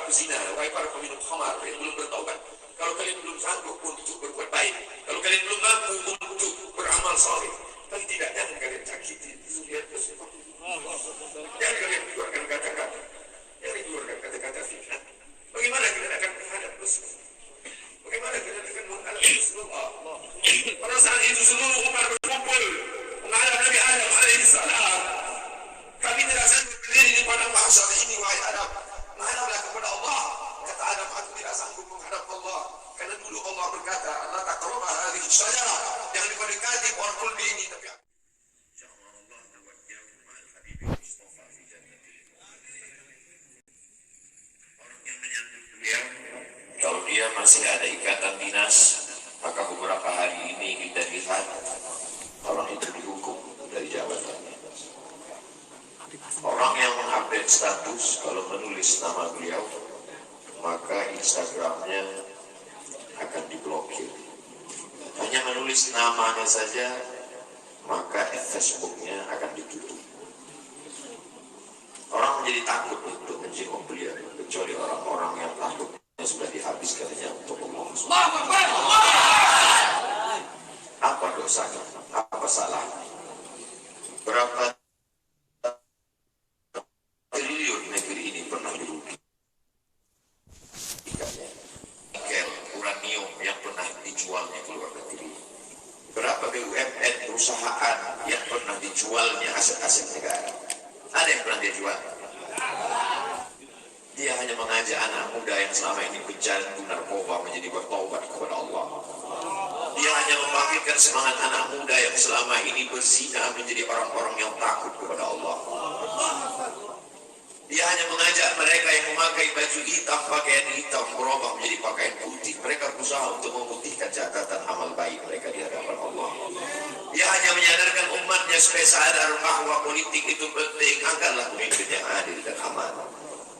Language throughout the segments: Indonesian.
pezina, wahai para peminum khamar yang belum bertaubat, kalau kalian belum sanggup untuk berbuat baik, kalau kalian belum mampu untuk beramal saleh, paling tidak jangan kalian sakiti zuriat tersebut. Jangan kalian keluarkan kata-kata, jangan keluarkan kata-kata fitnah. Bagaimana kita akan menghadap Rasulullah? Bagaimana kita akan menghadap Rasulullah? Pada saat itu seluruh umat berkumpul menghadap Nabi Adam alaihi salam. Kami tidak sanggup berdiri di padang mahsyar ini, wahai Adam. Menghadaplah kepada Allah. Kata Adam, aku tidak sanggup menghadap Allah. Karena dulu Allah berkata, Allah taqraba hadhihi syajarah. Jangan kau dekati pohon kulbi ini, tapi kalau dia masih ada ikatan dinas, maka beberapa hari ini kita lihat orang itu dihukum dari jabatannya. Orang yang mengupdate status kalau menulis nama beliau, maka Instagramnya akan diblokir. Hanya menulis namanya saja, maka Facebooknya akan ditutup. Orang menjadi takut untuk menjenguk beliau, kecuali orang-orang yang takutnya sudah dihabiskannya untuk Allah. Apa dosanya? Apa salahnya? Berapa triliun negeri ini pernah dirugikan? Nikel, uranium yang pernah dijualnya ke luar negeri. Berapa BUMN perusahaan yang pernah dijualnya aset-aset negara? Ada yang pernah dia jual? Dia hanya mengajak anak muda yang selama ini pecandu narkoba menjadi bertaubat kepada Allah. Dia hanya membangkitkan semangat anak muda yang selama ini berzina menjadi orang-orang yang takut kepada Allah. Dia hanya mengajak mereka yang memakai baju hitam, pakaian hitam, berubah menjadi pakaian putih. Mereka berusaha untuk memutihkan catatan amal baik mereka di hadapan Allah. Dia hanya menyadarkan umatnya supaya sadar bahwa politik itu penting. Angkatlah pemimpin yang adil dan aman.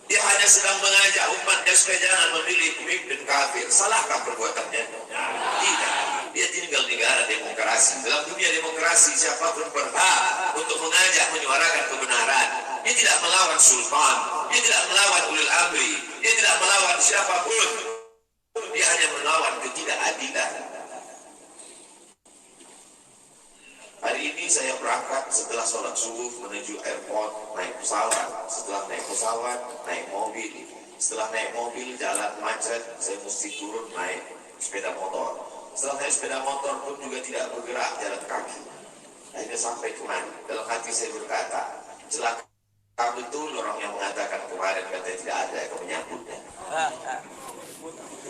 Dia hanya sedang mengajak umatnya supaya jangan memilih pemimpin kafir. Salahkah perbuatannya? Tidak. Dia tinggal di negara demokrasi. Dalam dunia demokrasi, siapapun berhak untuk mengajak menyuarakan kebenaran. Dia tidak melawan sultan, dia tidak melawan ulil amri, dia tidak melawan siapapun. Dia hanya melawan ketidakadilan. Hari ini saya berangkat setelah sholat subuh menuju airport, naik pesawat. Setelah naik pesawat, naik mobil. Setelah naik mobil, jalan macet, saya mesti turun naik sepeda motor. Setelah naik sepeda motor pun juga tidak bergerak, jalan kaki. Akhirnya sampai kemana? Dalam hati saya berkata, celaka betul orang yang mengatakan kemarin katanya tidak ada yang menyambutnya.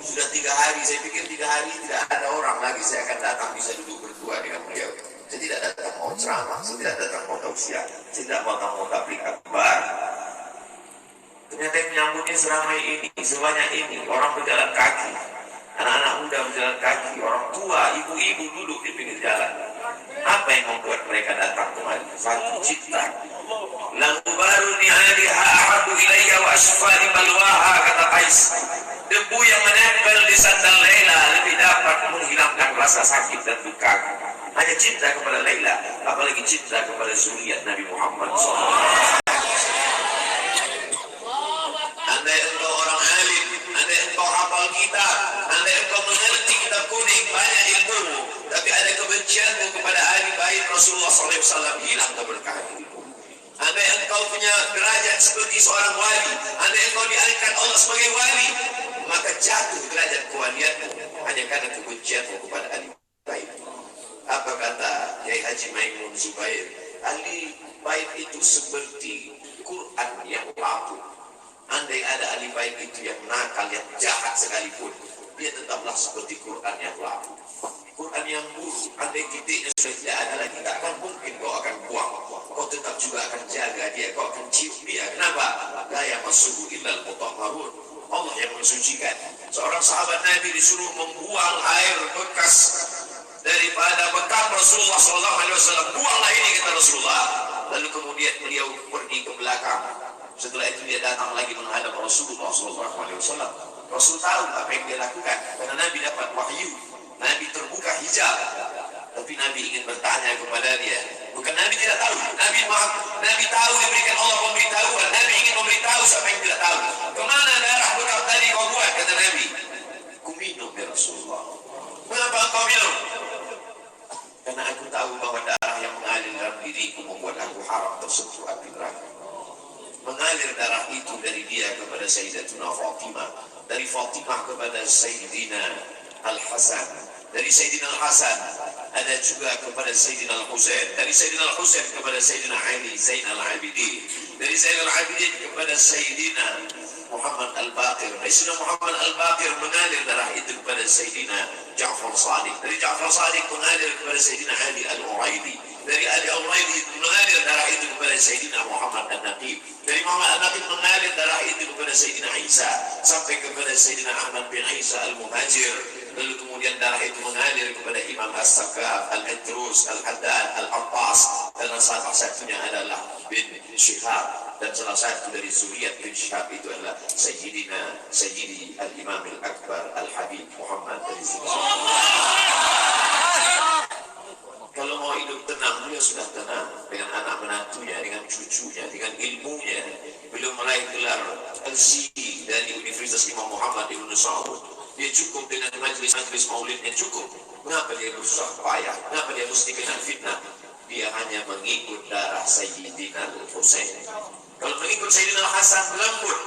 Sudah 3 hari, saya pikir 3 hari tidak ada orang lagi, saya akan datang bisa duduk berdua dengan beliau. Saya tidak datang mau ceramah, saya tidak datang mau tausiah, saya tidak mau tabligh akbar. Ternyata yang menyambutnya seramai ini, sebanyak ini, orang berjalan kaki, anak-anak muda berjalan kaki, orang tua, ibu-ibu duduk di pinggir jalan. Apa yang membuat mereka datang kemari? Satu, cinta. Lagu baru ni'aliha ahabu ilayya wa asfali balwaha, kata Qais. Debu yang menempel di sandal Laila lebih dapat menghilangkan rasa sakit dan duka. Hanya cinta kepada Laila, apalagi cinta kepada zuriat Nabi Muhammad SAW. Andai engkau orang alim, andai engkau hafal kitab, andai engkau mengerti kitab kuning, banyak ilmu, tapi ada kebencianmu kepada ahli bait Rasulullah SAW, hilang keberkahan hidupmu. Andai engkau punya derajat seperti seorang wali, andai engkau diangkat Allah sebagai wali, maka jatuh derajat kewalianmu hanya karena kebencianmu kepada ahli bait. Apa kata Kiai Haji Maimun Zubair? Ahli bait itu seperti Quran yang lapuk. Andai ada ahli bait itu yang nakal, yang jahat sekalipun, dia tetaplah seperti Quran yang lapuk. Quran yang buruk, andai titiknya sudah tidak ada lagi, tak akan mungkin kau akan buang. Kau tetap juga akan jaga dia, kau akan cium dia. Kenapa? La yamassuhu illal mutahharun. Allah yang mensucikan. Seorang sahabat Nabi disuruh membuang air bekas daripada bekam Rasulullah SAW. Buanglah ini, kata Rasulullah. Lalu kemudian beliau pergi ke belakang. Setelah itu dia datang lagi menghadap Rasulullah SAW. Rasul tahu apa yang dia lakukan, karena Nabi dapat wahyu. Nabi terbuka hijab, tapi Nabi ingin bertanya kepada dia. Bukan Nabi tidak tahu, Nabi tahu, diberikan Allah pemberitahuan. Nabi ingin memberitahu siapa yang tidak tahu. Kemana darah bekas obat, kata Nabi. Aku minum ya Rasulullah. Mengapa engkau minum? Karena aku tahu bahwa darah yang mengalir dalam diriku membuat aku haram tersentuh api neraka. Mengalir darah itu dari dia kepada Sayyidatuna Fatimah, dari Fatimah kepada Sayyidina Al-Hasan, dari Sayyidina Al-Hasan ada juga kepada Sayyidina Al-Husain, dari Sayyidina Al-Husain kepada Sayyidina Ali Zain Al-Abidin, dari Zain Al-Abidin kepada Sayyidina Muhammad Al-Baqir, dari Sayyidina Muhammad Al-Baqir mengalir darah itu kepada Sayyidina Ja'far Shadiq, dari Ja'far Shadiq mengalir kepada Sayyidina Ali Al-Uraidi, dari Ali Al-Uraidi mengalir darah itu kepada Sayyidina Muhammad An-Naqib, dari Muhammad An-Naqib mengalir darah itu kepada Sayyidina Isa sampai kepada Sayyidina Ahmad bin Isa Al-Muhajir, lalu kemudian darah itu mengalir kepada Imam As-Sakaf, Al-Idrus, Al-Haddad, Al-Abbas, dan salah satunya adalah bin Shihab, dan salah satu dari zuriat bin Shihab itu adalah Sayyidi Al-Imam Al-Akbar Al-Habib Muhammad dari Kalau mau hidup tenang, dia sudah tenang dengan anak menantunya, dengan cucunya, dengan ilmunya. Belum meraih gelar LC dari Universitas Imam Muhammad Ibn Saud, dia cukup dengan majlis-majlis maulidnya cukup. Mengapa dia susah payah? Mengapa dia mesti kena fitnah? Dia hanya mengikut darah Sayyidina Al-Husain. Kalau mengikut Sayyidina Al-Hasan lembut,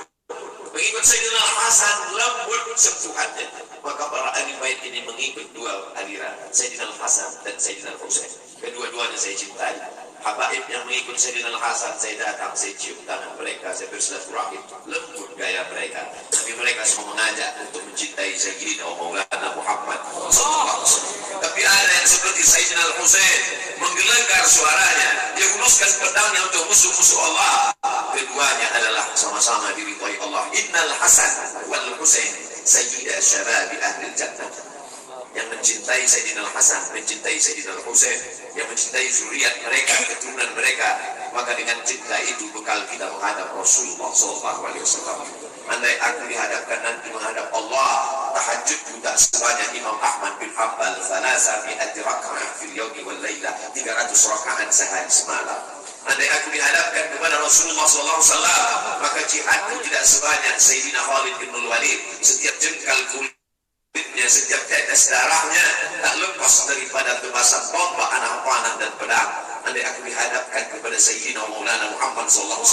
mengikut Sayyidina Al-Hasan lembut sentuhannya. Maka para ahli bait ini mengikut dua aliran, Sayyidina Al-Hasan dan Sayyidina Al-Husain. Kedua-duanya saya cintai. Habaib yang mengikut Sayyidina Al-Hasan, saya datang, saya cium tangan mereka, saya bersilaturahim, lembut gaya mereka. Tapi mereka semua mengajak untuk mencintai Sayyidina Maulana Muhammad SAW. Tapi ada yang seperti Sayyidina Al-Husain, menggelegar suaranya, dia uluskan pedangnya untuk musuh-musuh Allah. Keduanya adalah sama-sama diridhai Allah. Innal Hasan wal Husain Sayyida Syarabi Ahli Jannah. Yang mencintai Sayyidina Al-Hasan, mencintai Sayyidina Al-Husain, yang mencintai zuriat mereka, keturunan mereka, maka dengan cinta itu bekal kita menghadap Rasulullah SAW. Andai aku dihadapkan nanti menghadap Allah, tahajud tak sebanyak Imam Ahmad bin Hanbal, thalatha mi'ati raka'ah fil yawmi wal laylah, 300 rakaat sehari semalam. Andai aku dihadapkan kepada Rasulullah SAW, maka jihadku tidak sebanyak Sayyidina Khalid bin Walid. Setiap jengkal kulitnya, setiap tetes darahnya tak lepas daripada tebasan tombak, anak panah dan pedang. Andai aku dihadapkan kepada Sayyidina Maulana Muhammad SAW,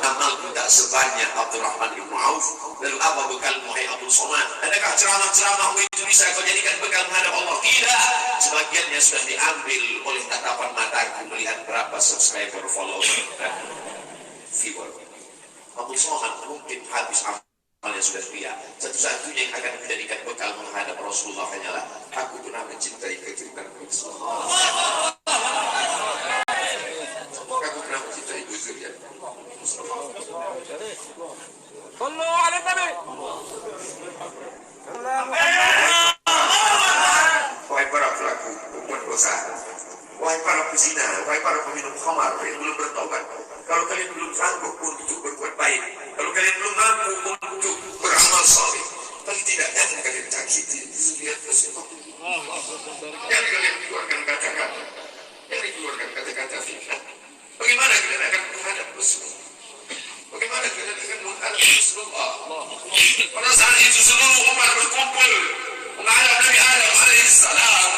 amalku tak sebanyak Abdurrahman bin Auf. Lalu apa bekal Muhammad Abdul Somad? Adakah ceramah-ceramahmu itu bisa kau jadikan bekal menghadap Allah? Tidak. Sebagiannya sudah diambil oleh tatapan mataku melihat berapa subscriber, follower, dan viewer. Abdul Somad mungkin habis amalnya sudah dia. Satu-satunya yang akan dijadikan bekal menghadap Rasulullah hanyalah aku pernah mencintai keturunan Rasulullah. Aku pernah mencintai zuriat Sallu ala Nabi. Wahai para pelaku perbuatan dosa, wahai para pezina, wahai para peminum khamar yang belum bertaubat, kalau kalian belum sanggup untuk berbuat baik, kalau kalian belum mampu untuk beramal saleh, paling tidak jangan kalian cakiti zuriat Rasulullah. Jangan kalian keluarkan kata-kata, jangan dikeluarkan kata-kata fitnah. Bagaimana kalian akan menghadap Rasulullah? Bagaimana kalian akan menghadap Rasulullah? Pada saat itu seluruh umat berkumpul menghadap Nabi Adam alaihissalam.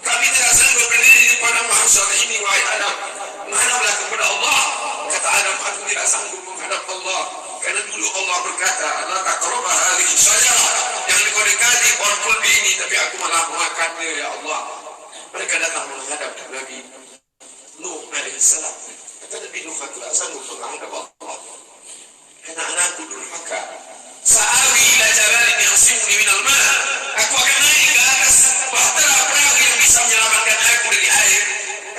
Kami tidak sanggup berdiri di padang mahsyar ini, wahai Adam, menghadaplah kepada Allah. Kata Adam, aku tidak sanggup menghadap Allah, karena dulu Allah berkata, la taqrabu hadhihi syajarah, yang kau dekati pohon kulbi ini, tapi aku malah memakannya, ya Allah. Mereka datang menghadap Nabi Nuh alaihissalam. Kata Nabi Nuh, aku tidak sanggup menghadap Allah, karena anakku durhaka. Sa'awi ila jabalin yasimuni minal ma', aku akan naik ke atas bahtera perahu yang bisa menyelamatkan aku dari air.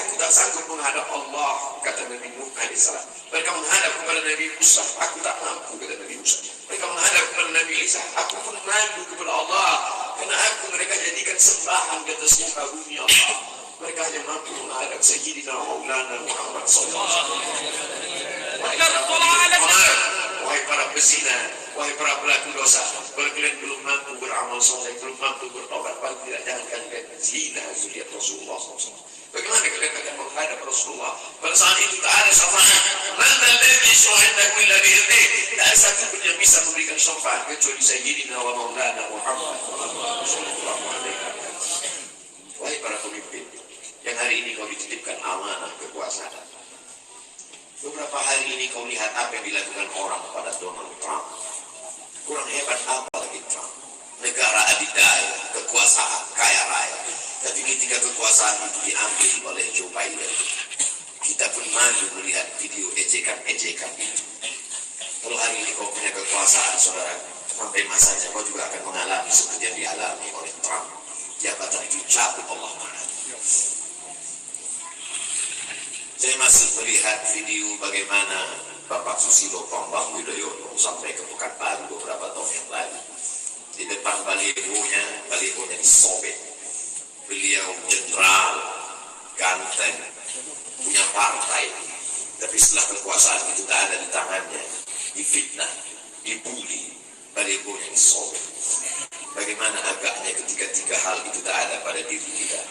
Aku tak sanggup menghadap Allah, kata Nabi Nuh alaihissalam. Mereka menghadap kepada Nabi Musa, aku tak mampu, kata Nabi Musa. Mereka menghadap kepada Nabi Isa, aku pun malu kepada Allah, karena aku mereka jadikan sembahan di atas muka bumi Allah. Mereka hanya mampu menghadap Sayyidina Maulana Muhammad SAW. Wahai para pezina, wahai para pelaku dosa, kalau kalian belum mampu beramal soleh, belum mampu bertobat, paling tidak jangan kalian zina zuriat Rasulullah SAW. Bagaimana kalian akan menghadap Rasulullah? Pada saat itu tak ada syafaat. Mana lagi syuhadakum illa bi'idnih. Tak ada satu pun yang bisa memberikan syafaat kecuali Sayyidina wa Maulana Muhammad sallallahu alaihi wasallam. Wahai para pemimpin, yang hari ini kau dititipkan amanah kekuasaan. Beberapa hari ini kau lihat apa yang dilakukan orang pada Donald Trump. Kurang hebat apa lagi Trump? Negara adidaya, kekuasaan, kaya raya. Tapi ketika kekuasaan itu diambil oleh Joe Biden, kita pun malu melihat video ejekan-ejekan itu. Kalau hari ini kau punya kekuasaan, saudara, sampai masanya kau juga akan mengalami seperti yang dialami oleh Trump. Jabatan itu cabut Allah Maha. Saya masih melihat video bagaimana Bapak Susilo Bambang Yudhoyono sampai ke Pekanbaru beberapa tahun yang lalu. Di depan balihonya disobek. Beliau jenderal, ganteng, punya partai. Tapi setelah kekuasaan itu tak ada di tangannya, difitnah, dibully, balihonya disobek. Bagaimana agaknya ketika tiga hal itu tak ada pada diri kita.